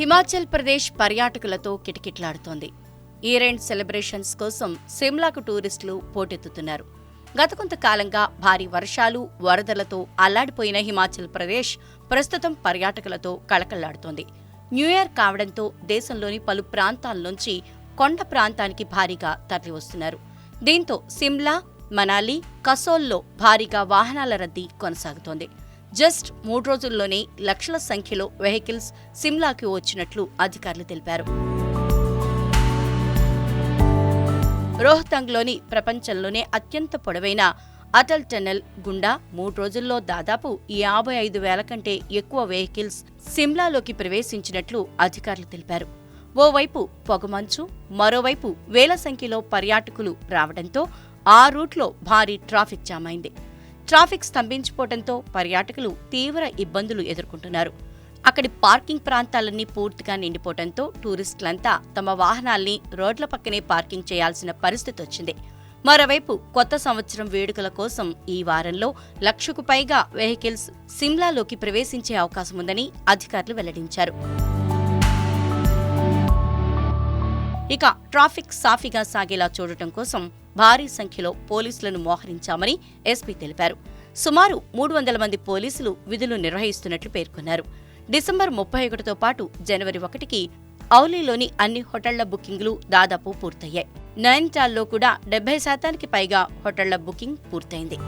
హిమాచల్ ప్రదేశ్ పర్యాటకులతో కిటకిటలాడుతోంది. Year end celebrations కోసం సిమ్లాకు టూరిస్టులు పోటెత్తుతున్నారు. గత కొంతకాలంగా భారీ వర్షాలు, వరదలతో అల్లాడిపోయిన హిమాచల్ ప్రదేశ్ ప్రస్తుతం పర్యాటకులతో కళకళ్లాడుతోంది. న్యూఇయర్ కావడంతో దేశంలోని పలు ప్రాంతాల నుంచి కొండ ప్రాంతానికి భారీగా తరలివస్తున్నారు. దీంతో సిమ్లా, మనాలి, కసోల్లో భారీగా వాహనాల రద్దీ కొనసాగుతోంది. జస్ట్ 3 రోజుల్లోనే లక్షల సంఖ్యలో వెహికల్స్ సిమ్లాకి వచ్చినట్లు అధికారులు తెలిపారు. రోహ్తంగ్లోని ప్రపంచంలోనే అత్యంత పొడవైన అటల్ టన్నెల్ గుండా 3 రోజుల్లో దాదాపు 55,000 కంటే ఎక్కువ వెహికల్స్ సిమ్లాలోకి ప్రవేశించినట్లు అధికారులు తెలిపారు. ఓవైపు పొగమంచు, మరోవైపు వేల సంఖ్యలో పర్యాటకులు రావడంతో ఆ రూట్లో భారీ ట్రాఫిక్ జామ్ అయింది. ట్రాఫిక్ స్తంభించిపోవడంతో పర్యాటకులు తీవ్ర ఇబ్బందులు ఎదుర్కొంటున్నారు. అక్కడి పార్కింగ్ ప్రాంతాలన్నీ పూర్తిగా నిండిపోవడంతో టూరిస్టులంతా తమ వాహనాల్ని రోడ్ల పక్కనే పార్కింగ్ చేయాల్సిన పరిస్థితి వచ్చింది. మరోవైపు కొత్త సంవత్సరం వేడుకల కోసం ఈ వారంలో 1,00,000కు పైగా వెహికల్స్ సిమ్లాలోకి ప్రవేశించే అవకాశం ఉందని అధికారులు వెల్లడించారు. ఇక ట్రాఫిక్ సాఫీగా సాగేలా చూడటం కోసం భారీ సంఖ్యలో పోలీసులను మోహరించామని ఎస్పీ తెలిపారు. సుమారు 300 మంది పోలీసులు విధులు నిర్వహిస్తున్నట్లు పేర్కొన్నారు. డిసెంబర్ 31తో పాటు జనవరి 1కి ఔలీలోని అన్ని హోటళ్ల బుకింగ్లు దాదాపు పూర్తయ్యాయి. నైనిటాల్లో కూడా 70% పైగా హోటళ్ల బుకింగ్ పూర్తయింది.